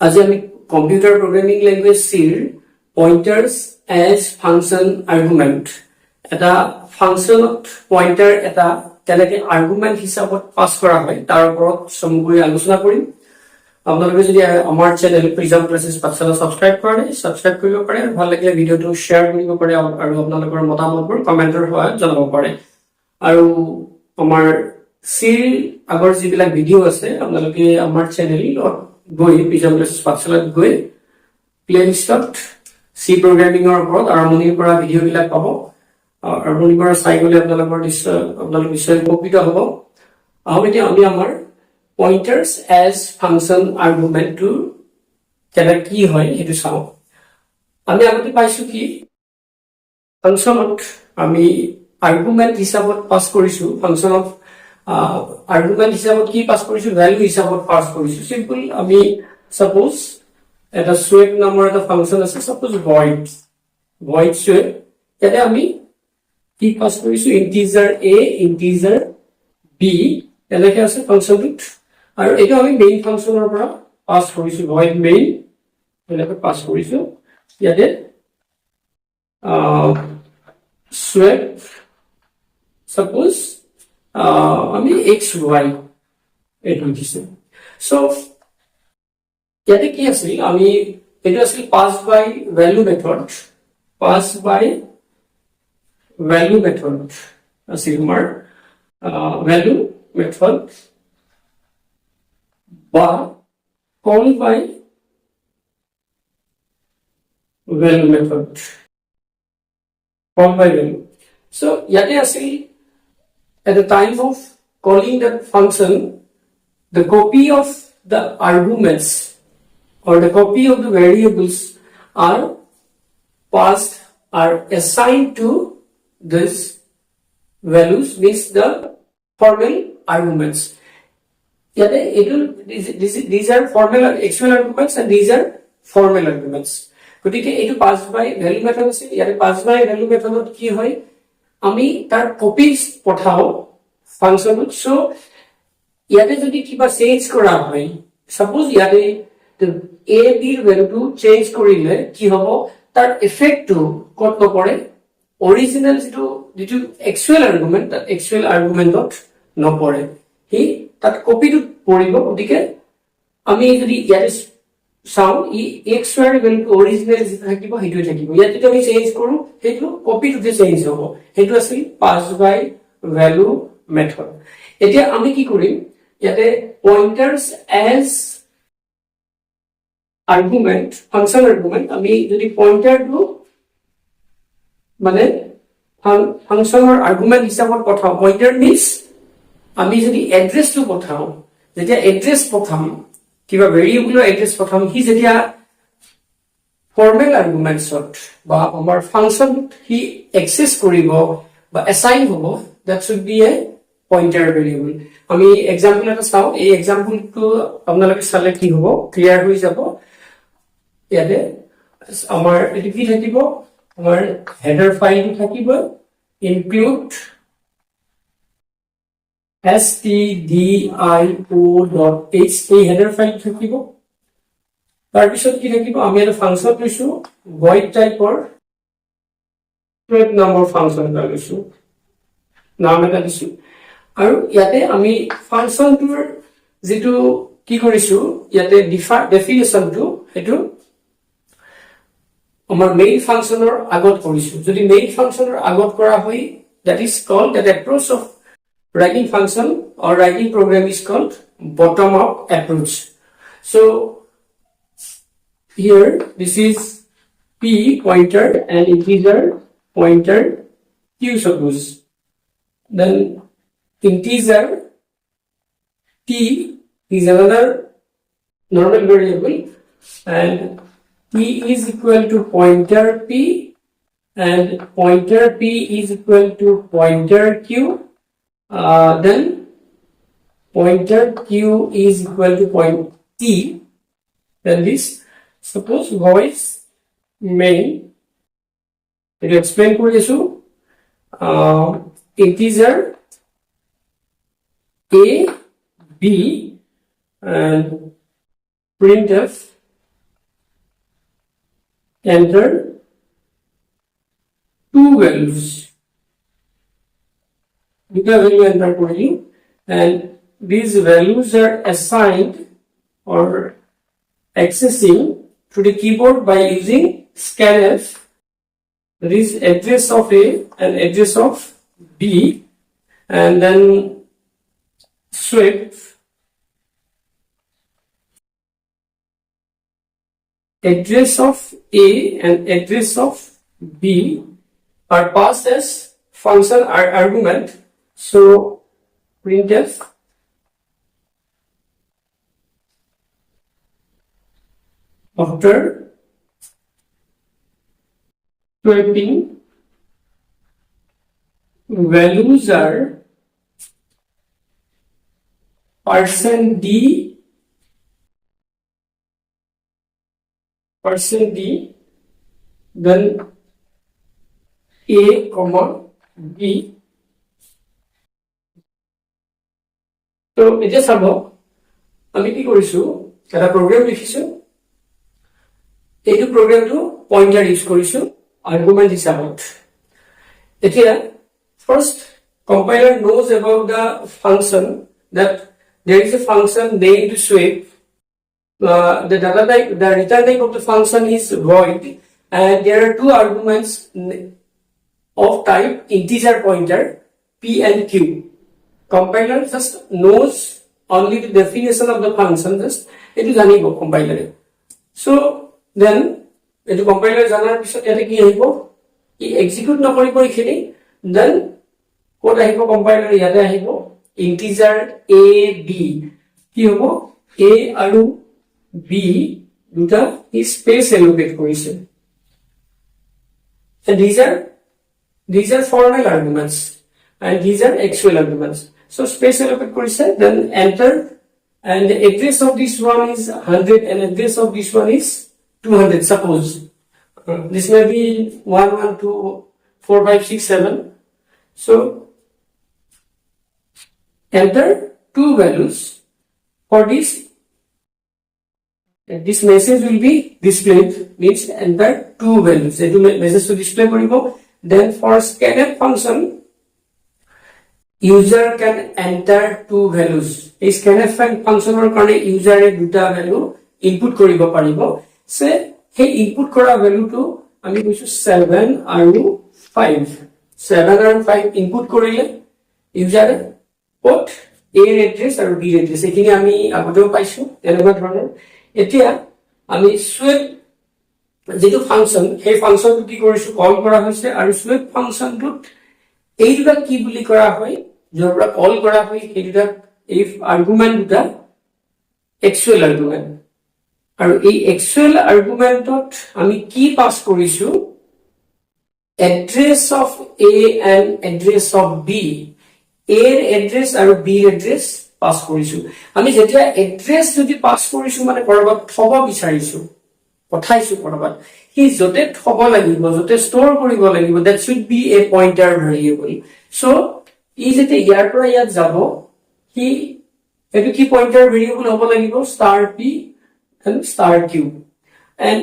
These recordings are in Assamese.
আজি আমি কম্পিউটাৰ প্ৰগ্ৰামিং লেংগুৱেজ চিৰ পইণ্টাৰ্ছ এজ ফাংচন আৰ্গুমেণ্ট এটা ফাংচনত পইণ্টাৰ এটা কেনেকে আৰ্গুমেণ্ট হিচাপত পাছ কৰা হয় তাৰ ওপৰত চমুকৈ আলোচনা কৰিম। আপোনালোকে যদি আমাৰ চেনেল প্ৰিজম ক্লাছেছ পাঠশালা সাবস্ক্ৰাইব কৰে সাবস্ক্ৰাইব কৰিব পাৰে, ভাল লাগিলে ভিডিঅ'টো শ্বেয়াৰ কৰিব পাৰে আৰু আপোনালোকৰ মতামতবোৰ কমেণ্টৰ সহায়ত জনাব পাৰে। আৰু আমাৰ চিৰ আগৰ যিবিলাক ভিডিঅ' আছে আপোনালোকে আমাৰ চেনেলত গৈ প্ৰিজম ক্লাছেছ পাঠশালাত গৈ প্লেলিষ্টত চি প্ৰগ্ৰামিঙৰ ওপৰত আৰম্ভণিৰ পৰা ভিডিঅ'বিলাক পাব। আৰম্ভণিৰ পৰা চাই গ'লে আপোনালোক নিশ্চয় উপকৃত হ'ব। এতিয়া আমি আমাৰ পইণ্টাৰ্ছ এজ ফাংচন আৰ্গুমেণ্টটো কেনেকৈ কি হয় সেইটো চাওঁ। আমি আগতে পাইছো কি ফাংচনত আমি আৰ্গুমেণ্ট হিচাপত পাছ কৰিছো, ফাংচনত আৰ্গুমেণ্ট হিচাপত কি পাছ কৰিছো, ভ্যালু হিচাপত পাছ কৰিছো। সিম্পল আমি সাপোজ এটা sweep নামৰ এটা ফাংচন আছে, সাপোজ void sweep, ইয়াতে আমি কি পাছ কৰিছো, ইন্টিজাৰ a ইন্টিজাৰ b এনেকৈ আছে ফাংচনটোত। আৰু এটা আমি মেইন ফাংচনৰ পৰা পাছ কৰিছো, void main এনেকৈ পাছ কৰিছো। ইয়াতে sweep সাপোজ আমি xy এইটো দিছে। সো ইয়াতে কি আছিল, আমি এইটো আছিল pass by value method, pass by value method আছিল আমাৰ ভ্যালু মেথড বা call by value method, call by value. So ইয়াতে আছিল at the time of calling that function, the copy of the arguments or the copy of the variables are passed, are assigned to this values, means the formal arguments. These are formal actual arguments and these are formal arguments. গতিকে এইটো পাস বাই ভ্যালু মেথড আছে। ইয়াতে পাস বাই ভ্যালু মেথডত কি হয়, আমি তাৰ কপিজ পঠাও ফাংচনত। সো ইয়াতে যদি কিবা চেঞ্জ কৰা হয়, সাপোজ ইয়াতে a b ৰ ভ্যালুটো চেঞ্জ কৰিলে কি হ'ব, তাৰ ইফেক্টটো কত নপৰে, অৰিজিনাল যিটো একচুৱেল আৰ্গুমেণ্ট তাত একচুৱেল আৰ্গুমেণ্টত নপৰে, সি তাত কপিটো পৰিব। গতিকে আমি যদি ইয়াতে চাও ই xy ৰ ভ্যালুটো অৰিজিনাল যেটা থাকিব সেইটোই থাকিব, ইয়াত যদি আমি চেঞ্জ কৰো সেইটো কপিটোতে চেঞ্জ হ'ব। সেইটো আছিল পাস বাই ভ্যালু মেথড। এতিয়া আমি কি কৰিম, ইয়াতে পইণ্টাৰ্ছ এজ আৰ্গুমেণ্ট, ফাংচন আৰ্গুমেণ্ট, আমি যদি পইণ্টাৰটো মানে ফাংচনৰ আৰ্গুমেণ্ট হিচাপত পঠাও, পইণ্টাৰ মিন্স আমি যদি এড্ৰেছটো পঠাও, যেতিয়া এড্ৰেছ পঠাম কিবা ভেৰিয়েবলৰ এড্ৰেছ পঠাম, সি যেতিয়া ফৰ্মেল আৰ্গুমেণ্টছত বা আমাৰ ফাংচনত সি এক্সেছ কৰিব বা এছাইন হ'ব, that should be a pointer variable. আমি এক্সাম্পল এটা চাওঁ, এই এক্সাম্পলটো আপোনালোকে চালে কি হ'ব, ক্লিয়াৰ হৈ যাব। ইয়াতে আমাৰ এটো কি থাকিব, আমাৰ হেডাৰ ফাইলটো থাকিব include stdio.h, এই হেডাৰ ফাইল থাকিব। তাৰপিছত কি থাকিব, আমি এটা ফাংচন লৈছো void টাইপৰ নামৰ ফাংচন এটা লৈছো, নাম এটা দিছো। আৰু ইয়াতে আমি ফাংচনটোৰ যেটো কি কৰিছো, ইয়াতে ডেফিনেশনটো সেইটো আমাৰ মেইন ফাংচনৰ আগত কৰিছো। যদি মেইন ফাংচনৰ আগত কৰা হয়, that is called, that approach of writing function or writing program is called bottom up approach. So here this is p pointer and integer pointer q, suppose then integer t is another normal variable and p is equal to pointer p and pointer p is equal to pointer q, then pointer q is equal to point t, then this suppose voice main, it explain কৰি আছো, integer a b and printf enter two values. দুটা value enter করি, and these values are assigned or accessing to the keyboard by using scanf. There is address of A and address of B, and then sweep address of A and address of B are passed as function argument. So printf after swapping values are %d then A, B. তো এতিয়া চাব আমি কি কৰিছো, এটা প্ৰগ্ৰাম লিখিছো, এইটো প্ৰগ্ৰামটো পইণ্টাৰ ইউজ কৰিছো আৰ্গুমেন্ট হিচাপত। এতিয়া first compiler knows about the function, that there is a function named to sweep. The data type, the return type of the function is void, and there are two arguments of type integer pointer p and q. Compiler just knows only the definition of the function, just it is জানিব compiler. So then এটো compiler জানাৰ পিছত এটা কি আহিব, ই execute নকৰিব এইখিনি, then ক'ত আহিব compiler, ইয়াতে আহিব integer a b, কি হ'ব a আৰু b দুটা space allocate কৰিছে, and these are formal arguments and these are actual arguments. So space allocate কৰিছে, then enter, and the address of this one is 100 and address of this one is 200. Suppose this may be 1 1 2 4 5 6 7. So enter two values for this. This message will be displayed, means enter two values. It will message to display koribo. Then for scanf function, user can enter two values. A scanf function or karone user e duta value input koribo paribo. Say he input kora value to ami koisu 7 aru 5. 7 and 5 input korile user put A address aru B address ekhini ami agoteo paisu enokwa dhoroner. এতিয়া আমি sweep যেটো ফাংশন, সেই ফাংশনটো কি কৰিছো, কল কৰা হৈছে, আৰু sweep ফাংশনটোত এই দুটা কি বুলি কৰা হয়, যৰ পৰা কল কৰা হয় সেই দুটা এই আৰ্গুমেন্ট দুটা এক্সুৱেল আৰ্গুমেন্ট, আৰু এই এক্সুৱেল আৰ্গুমেন্টত আমি কি পাস কৰিছো, address of A and address of B, A এৰ এড্ৰেছ আৰু B এৰ এড্ৰেছ পাস কৰিছো। আমি যেতিয়া এড্ৰেছ যদি পাস কৰিছো মানে কৰবাত থব বিচাৰিছো, পঠাইছো কৰবাত, হি যতে থব লাগিব, যতে ষ্টৰ কৰিব লাগিব, that should be a pointer variable. So ই যেতিয়া ইয়াৰ পৰা ইয়াত যাব, হি এটো কি পইন্টাৰ ভেৰিয়েবল হ'ব লাগিব, star p and star q, and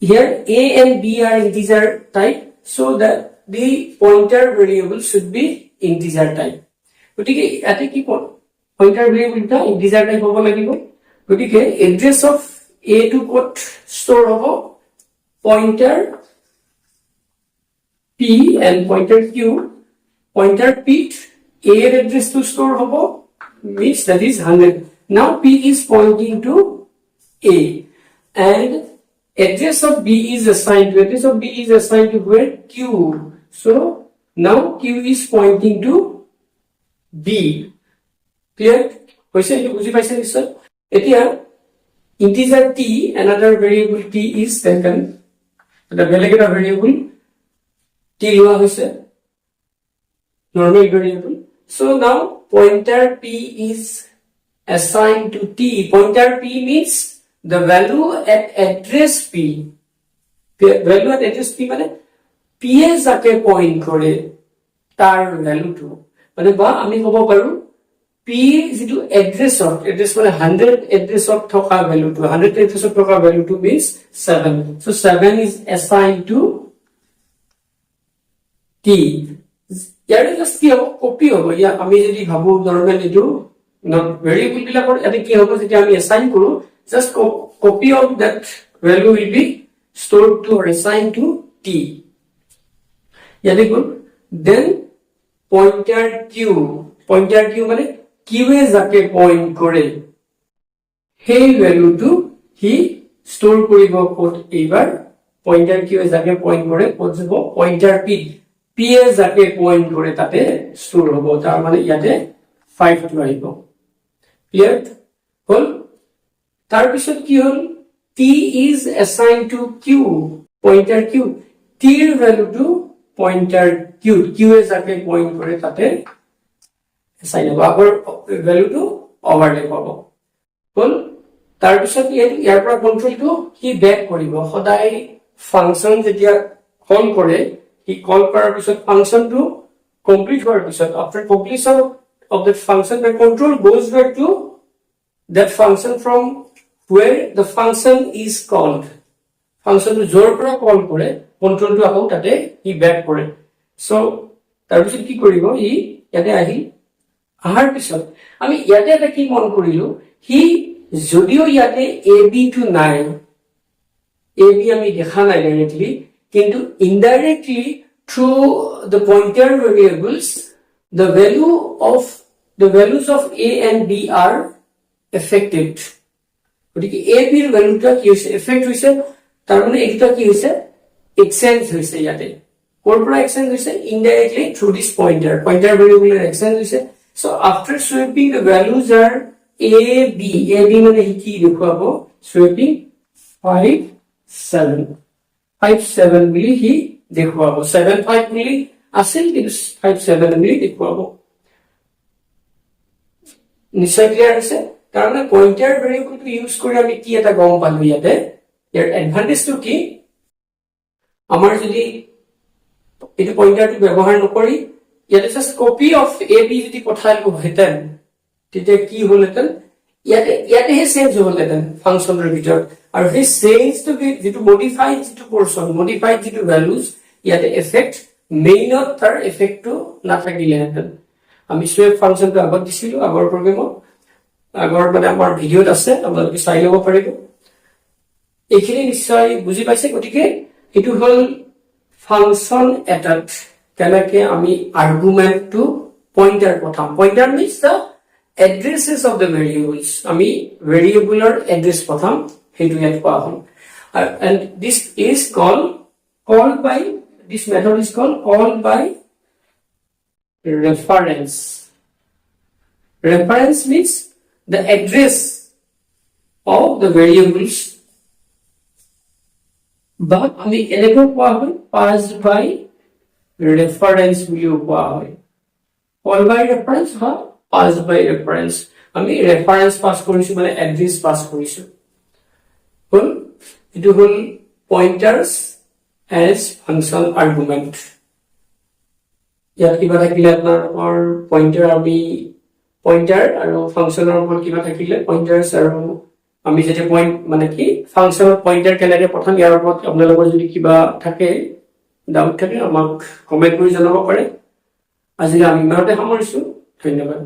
here A and B are integer type, so that the pointer variable should be integer type. গতিকে ইয়াতে কি পইন্টাৰ ভেৰিয়েবলটা ইন্টিজাৰ টাইপ হ'ব লাগিব। গতিকে এড্ৰেছ অফ A টু ক'ত ষ্টৰ হ'ব, pointer P and pointer Q, pointer P A এৰ এড্ৰেছ টু ষ্টৰ হ'ব, means that is 100. Now P is pointing to A, and address of B is assigned to where, Q. So now Q is pointing to B. Clear? Question you বুজি পাইছে নিশ্চয়। এতিয়া integer t, another variable t is taken, the বেলেগ এটা variable t লোৱা হৈছে, normal variable. So now pointer p is assigned to t. Pointer p means the value at address p. Value at address p মানে p এ যাকে পইন্ট কৰে তাৰ ভ্যালুটো, মানে বা আমি ক'ব পাৰো p যেটো এড্ৰেছ মানে 100 এড্ৰেছত থকা ভ্যালুটো 100 এড্ৰেছত থকা ভ্যালুটো means 7 so 7 is assigned to t ইয়াৰে জাস্ট কি হ'ব কপি হ'ব ইয়া আমি যদি ভাবো নরমাল এটো নট ভেরিয়েবল বিলাকৰ এতে কি হ'ব যেতিয়া আমি অ্যাসাইন কৰো just copy of that value will be stored to or assigned to t ইয়াতে কোন then pointer q মানে q এ যাকে পয়েন্ট কৰে সেই ভ্যালুটো হি স্টোৰ কৰিব কোড এইবাৰ পয়েন্টাৰ q এ যাকে পয়েন্ট কৰে কোড যাব পয়েন্টাৰ p এ যাকে পয়েন্ট কৰে তাতে স্টোৰ হ'ব তাৰ মানে ইয়াতে 5 টো আহিব ক্লিয়াৰ হল তাৰ পিছত কি হল t is assigned to q pointer q t এর ভ্যালু টু pointer q এ যাকে পয়েন্ট কৰে তাতে assign হ'ব আগৰ ভ্যালু টু ওভাৰলেপ হ'ব হল তাৰ পিছত ইয়াৰ পৰা কন্ট্ৰোলটো কি ব্যাক কৰিব সদায় ফাংচন যেতিয়া কল কৰে কি কল কৰাৰ পিছত ফাংচনটো কমপ্লিট হোৱাৰ পিছত after completion of that function the control goes back to that function from where the function is called function to জোৰ পৰা কল কৰে কন্ট্ৰোলটো আকৌ তাতে ই ব্যাক কৰে সো তাৰ পিছত কি কৰিব ই ইয়াতে আহি আহাৰ পিছত আমি ইয়াতে এটা কি মন কৰিলো হি যদিও ইয়াতে ab টু নাই ab আমি দেখা নাই ডাইৰেক্টলি কিন্তু indirectly through the pointer variables the values of a and b are affected গতিকে ab এর ভ্যালুটা কি হৈছে এফেক্ট হৈছে তাৰ মানে এটা কি হৈছে এক্সচেঞ্জ হৈছে ইয়াতে কোৰ পৰা এক্সচেঞ্জ হৈছে indirectly through this pointer variable এর এক্সচেঞ্জ হৈছে so after sweeping the values are ab মানে কি দেখুৱাব sweeping 5 7 বুলি হি দেখুৱাব 7 5 বুলি আছিল কিন্তু 5 7 বুলি দেখুৱাব নিশ্চয় ক্লিয়াৰ আছে কাৰণ পয়েন্টাৰ ভেৰিয়েবলটো ইউজ কৰি আমি কি এটা গম পালো ইয়াতে ইয়াৰ এডভান্টেজটো কি আমাৰ যদি এটো পয়েন্টাৰটো ব্যৱহাৰ নকৰি ইয়াতে জাস্ট কপি অফ ab যদি পঠাইলো হেতেন তেতিয়া কি হলহেতেন ইয়াতে হে চেঞ্জ হলহেতেন ফাংচনৰ ভিতৰত আৰু হে চেঞ্জটো যেটো মডিফাইড যেটো পোৰশন মডিফাইড যেটো ভ্যালুজ ইয়াতে এফেক্ট মেইনত তাৰ এফেক্টটো নাথাকিলেহেতেন আমি সুইপ ফাংচনটো আগত দিছিলো আগৰ প্ৰগ্ৰামত আগৰ মানে আমাৰ ভিডিওত আছে আপোনালোকে চাই ল'ব পাৰিব এইখিনি নিশ্চয় বুজি পাইছে গতিকে এটো হল ফাংচন এটাত কেনেকে আমি আর্গুমেন্ট টু পয়েন্টার পঠাম pointer means the addresses of the variables আমি ভেৰিয়েবলৰ এড্ৰেছ পঠাম হেতু ইয়াত কোৱা হ'ল and this is called by this method is called by reference means the address of the variables but আমি এনেকৈ কোৱা হয় passed by reference বুলিও কোৱা হয় call by reference বা passed by reference আমি reference পাস কৰিছো মানে address পাস কৰিছো হল এটো হল pointers as function argument ইয়াত কিবা থাকিলে আপোনাৰ পয়েন্টাৰ আৰু ফাংচনৰ ওপৰত কিবা থাকিলে পয়েন্টাৰ্স আৰু আমি যেটা পয়েন্ট মানে কি ফাংচনৰ পয়েন্টাৰ কেনেকৈ পঠাম ইয়াৰ ওপৰত আপোনালোকৰ যদি কিবা থাকে ডাউট থাকে আমাক কমেন্ট কৰি জনাব পাৰে আজি আমি ইমানতে সামৰিছো ধন্যবাদ